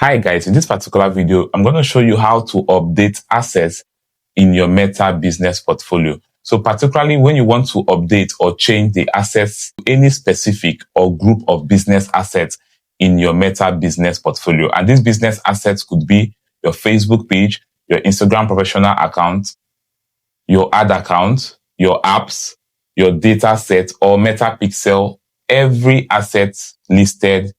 Hi guys, in this particular video, I'm going to show you how to update assets in your Meta business portfolio. So particularly when you want to update or change the assets to any specific or group of business assets in your Meta business portfolio. And these business assets could be your Facebook page, your Instagram professional account, your ad account, your apps, your data set or Meta Pixel, every asset listed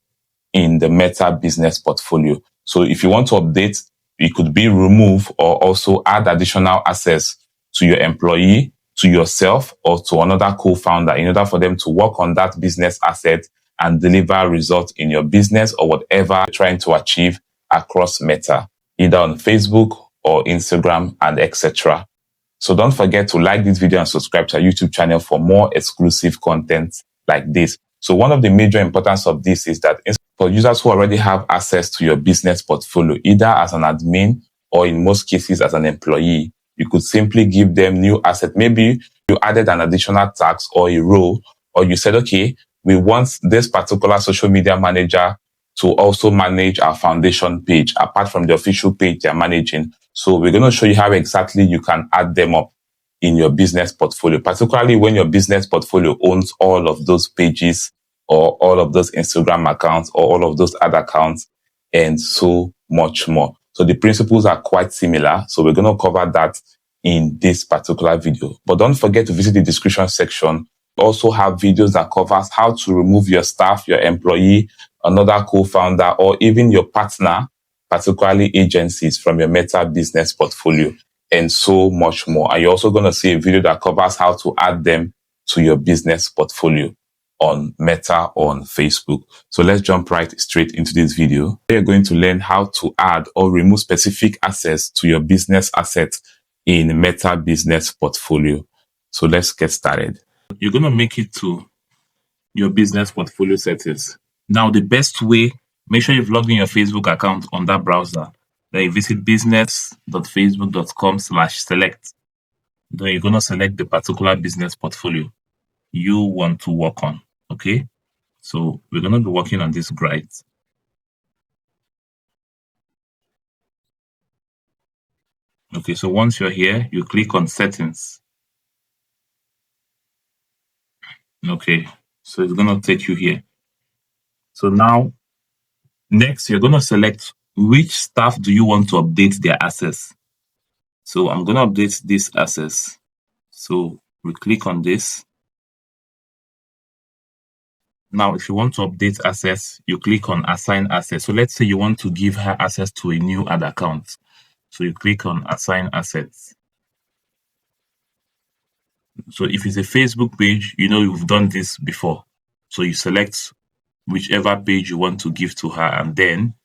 in the Meta business portfolio. So if you want to update, it could be remove or also add additional assets to your employee, to yourself, or to another co-founder in order for them to work on that business asset and deliver results in your business or whatever you're trying to achieve across Meta, either on Facebook or Instagram and etc. So don't forget to like this video and subscribe to our YouTube channel for more exclusive content like this. So one of the major importance of this is that for users who already have access to your business portfolio, either as an admin or in most cases as an employee, you could simply give them new asset. Maybe you added an additional task or a role, or you said, okay, we want this particular social media manager to also manage our foundation page apart from the official page they're managing. So we're going to show you how exactly you can add them up in your business portfolio, particularly when your business portfolio owns all of those pages or all of those Instagram accounts or all of those ad accounts and so much more. So the principles are quite similar. So we're going to cover that in this particular video. But don't forget to visit the description section. We also have videos that covers how to remove your staff, your employee, another co-founder, or even your partner, particularly agencies from your Meta business portfolio, and so much more. And you're also going to see a video that covers how to add them to your business portfolio on Meta or on Facebook. So let's jump right straight into this video. You're going to learn how to add or remove specific assets to your business assets in Meta business portfolio. So let's get started. You're going to make it to your business portfolio settings. Now, the best way, make sure you've logged in your Facebook account on that browser. Then you visit business.facebook.com/select. Then you're going to select the particular business portfolio you want to work on. Okay, so we're going to be working on this Gwrite. Okay, so once you're here, you click on settings. Okay, so it's going to take you here. So now, next, you're going to select which staff do you want to update their assets. So I'm going to update this assets. So we click on this. Now, if you want to update assets, you click on assign assets. So let's say you want to give her access to a new ad account. So you click on assign assets. So if it's a Facebook page, you know you've done this before. So you select whichever page you want to give to her and then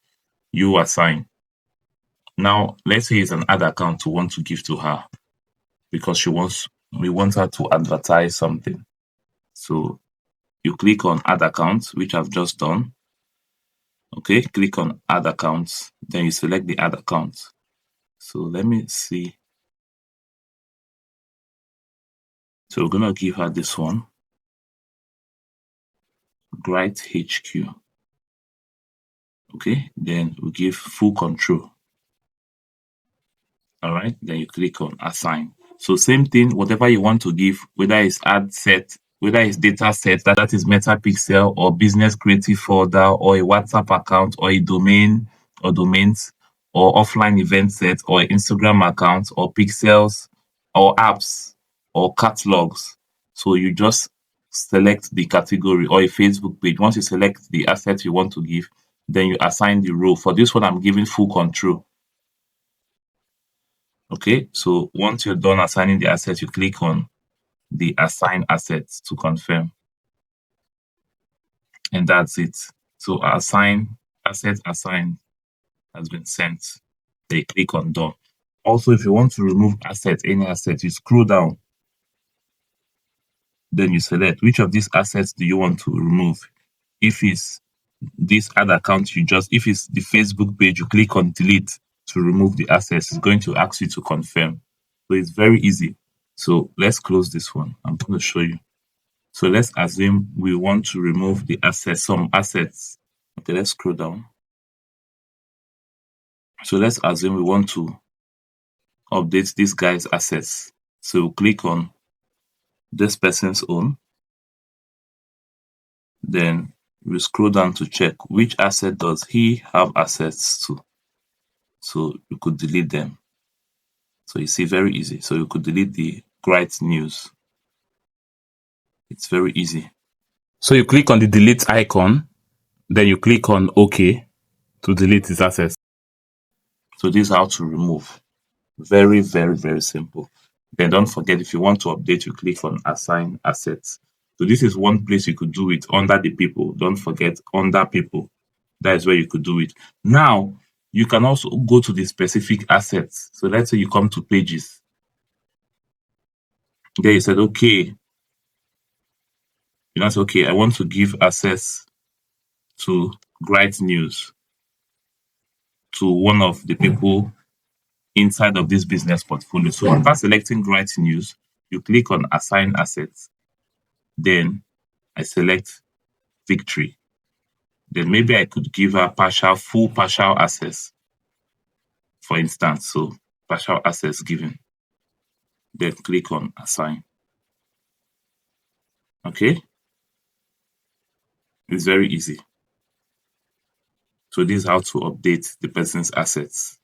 you assign. Now, let's say it's an ad account you want to give to her because we want her to advertise something. So you click on add accounts, which I've just done. Okay, click on add accounts, then you select the ad account. So let me see. So we're going to give her this one, Gwrite HQ. Okay, then we give full control. All right, then you click on assign. So same thing, whatever you want to give, whether it's ad set, whether it's data set, that is Meta Pixel or business creative folder or a WhatsApp account or a domain or domains or offline event set or Instagram account or pixels or apps or catalogs. So you just select the category or a Facebook page. Once you select the asset you want to give, then you assign the role. For this one, I'm giving full control. Okay, so once you're done assigning the asset, you click on the assign assets to confirm. And that's it. So assign asset assigned has been sent. They click on done. Also, if you want to remove asset, any asset, you scroll down. Then you select which of these assets do you want to remove. If it's this ad account, if it's the Facebook page, you click on delete to remove the assets. It's going to ask you to confirm. So it's very easy. So let's close this one. I'm going to show you. So let's assume we want to remove the assets, some assets. Okay, let's scroll down. So let's assume we want to update this guy's assets. So we'll click on this person's own. Then we scroll down to check which asset does he have access to. So you could delete them. So you see, very easy. So you could delete the Gwrite news. It's very easy. So you click on the delete icon, then you click on OK to delete his assets. So this is how to remove. Very, very, very simple. Then don't forget, if you want to update, you click on assign assets. So this is one place you could do it under the people. Don't forget, under people. That is where you could do it. Now, you can also go to the specific assets. So let's say you come to pages. There you said, okay. You know, say, okay, I want to give access to Gwrite news to one of the people inside of this business portfolio. So after selecting Gwrite news, you click on assign assets. Then I select Victory. Then maybe I could give her full partial access, for instance. So partial access given. Then click on assign. Okay. It's very easy. So this is how to update the person's assets.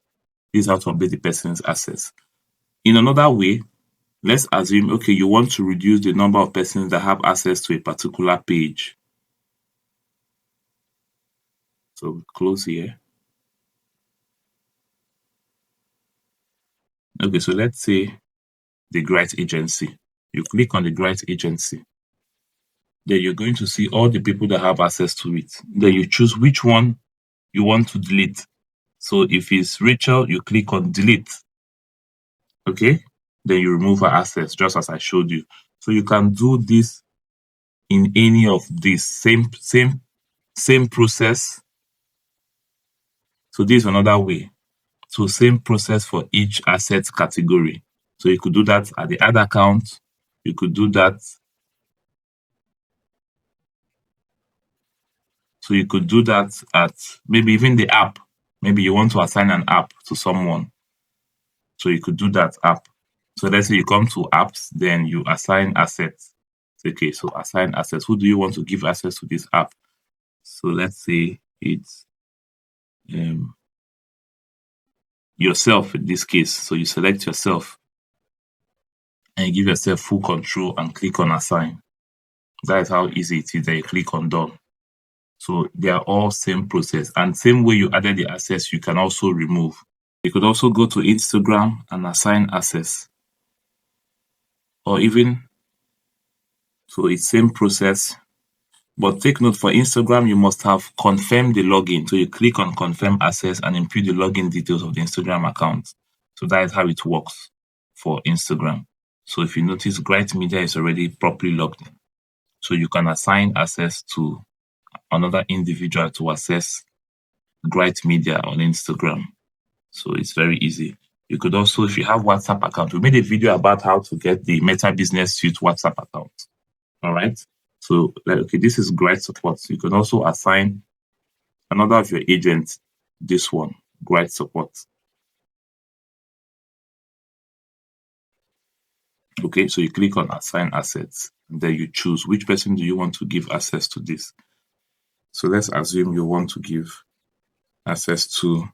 This is how to update the person's assets. In another way, let's assume, okay, you want to reduce the number of persons that have access to a particular page. So we close here. Okay, so let's say the Gwrite agency. You click on the Gwrite agency. Then you're going to see all the people that have access to it. Then you choose which one you want to delete. So if it's Rachel, you click on delete. Okay, then you remove her access, just as I showed you. So you can do this in any of these same process. So this is another way. So same process for each asset category. So you could do that at the ad account. You could do that. So you could do that at maybe even the app. Maybe you want to assign an app to someone. So you could do that app. So let's say you come to apps, then you assign assets. Okay, so assign assets. Who do you want to give access to this app? So let's say it's yourself in this case. So you select yourself and you give yourself full control and click on assign. That is how easy it is. Then you click on done. So they are all same process, and same way you added the access, you can also remove. You could also go to Instagram and assign access, or even, so it's same process. But take note, for Instagram, you must have confirmed the login. So you click on confirm access and input the login details of the Instagram account. So that is how it works for Instagram. So if you notice, Gwrite Media is already properly logged in. So you can assign access to another individual to access Gwrite Media on Instagram. So it's very easy. You could also, if you have WhatsApp account, we made a video about how to get the Meta Business Suite WhatsApp account. All right. So, okay, this is Gwrite support. So you can also assign another of your agents this one, Gwrite support. Okay, so you click on assign assets, and then you choose which person do you want to give access to this. So let's assume you want to give access to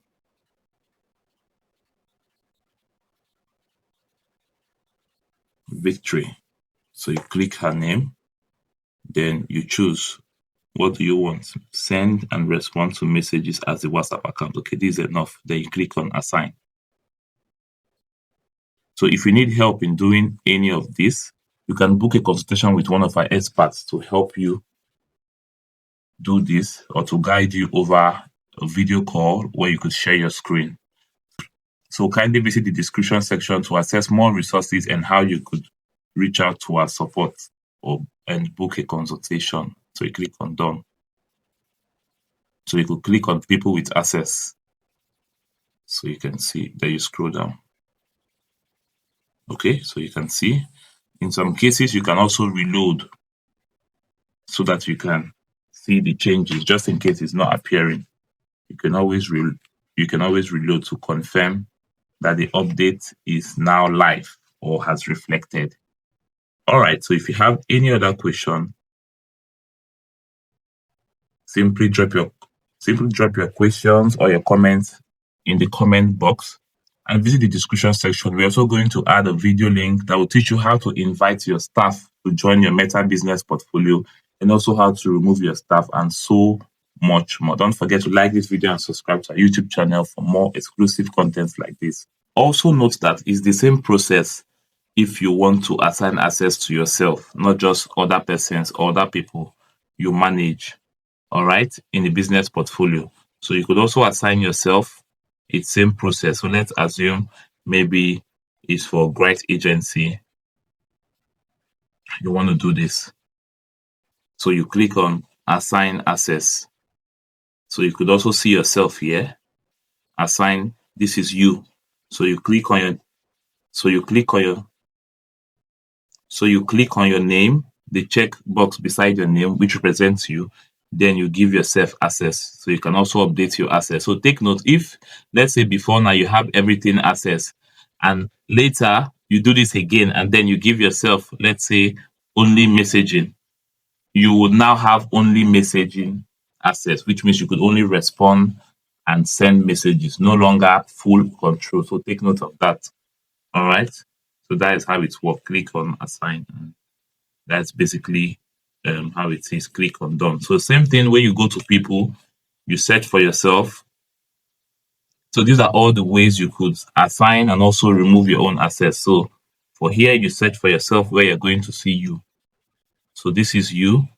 Victory. So you click her name, then you choose what do you want. Send and respond to messages as the WhatsApp account. Okay, this is enough. Then you click on assign. So if you need help in doing any of this, you can book a consultation with one of our experts to help you do this, or to guide you over a video call where you could share your screen. So kindly visit the description section to access more resources and how you could reach out to our support and book a consultation. So you click on done. So you could click on people with access. So you can see, there you scroll down. Okay, so you can see, in some cases, you can also reload so that you can see the changes, just in case it's not appearing. You can always you can always reload to confirm that the update is now live or has reflected. All right, so if you have any other question, simply drop your questions or your comments in the comment box and visit the description section. We're also going to add a video link that will teach you how to invite your staff to join your Meta business portfolio, and also how to remove your staff, and so much more. Don't forget to like this video and subscribe to our YouTube channel for more exclusive content like this. Also note that it's the same process if you want to assign access to yourself, not just other persons or other people you manage, all right, in the business portfolio. So you could also assign yourself. It's same process. So let's assume maybe it's for Gwrite agency. You want to do this. So you click on assign access. So you could also see yourself here. Assign, this is you. So you click on your name, the check box beside your name, which represents you. Then you give yourself access. So you can also update your access. So take note, if let's say before now you have everything access, and later you do this again, and then you give yourself, let's say, only messaging, you would now have only messaging access, which means you could only respond and send messages, no longer full control. So take note of that. All right. So that is how it works. Click on assign. That's basically how it is. Click on done. So same thing when you go to people, you search for yourself. So these are all the ways you could assign and also remove your own access. So for here, you search for yourself where you're going to see you. So this is you.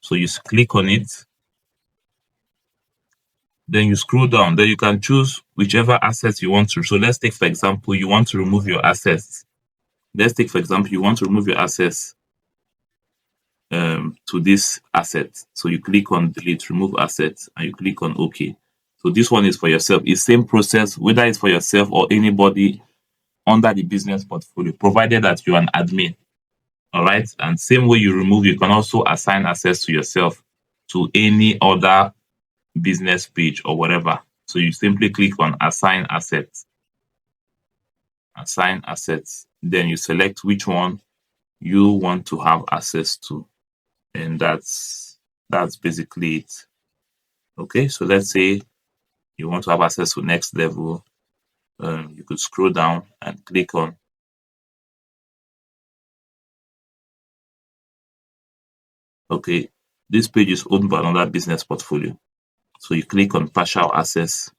So you click on it. Then you scroll down. Then you can choose whichever assets you want to. So let's take, for example, you want to remove your assets. Let's take, for example, you want to remove your access to this asset. So you click on delete, remove assets, and you click on OK. So this one is for yourself. It's same process, whether it's for yourself or anybody under the business portfolio, provided that you're an admin. All right. And same way you remove, you can also assign access to yourself to any other business page or whatever. So you simply click on assign assets. Assign assets. Then you select which one you want to have access to. And that's basically it. Okay, so let's say you want to have access to next level. You could scroll down and click on. Okay, this page is owned by another business portfolio. So you click on partial access.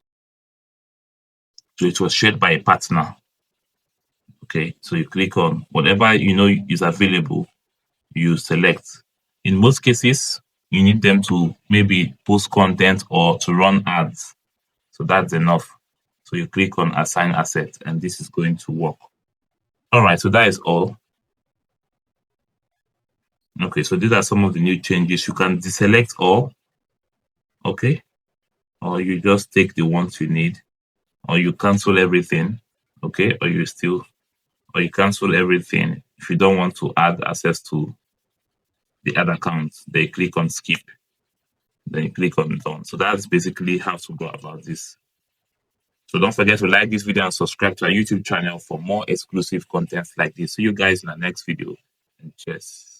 So it was shared by a partner. Okay, so you click on whatever you know is available, you select. In most cases, you need them to maybe post content or to run ads. So that's enough. So you click on assign asset, and this is going to work. All right, so that is all. Okay, so these are some of the new changes. You can deselect all, okay, or you just take the ones you need, or you cancel everything, okay, or you cancel everything. If you don't want to add access to the ad account, then you click on skip, then you click on done. So that's basically how to go about this. So don't forget to like this video and subscribe to our YouTube channel for more exclusive content like this. See you guys in the next video, and cheers.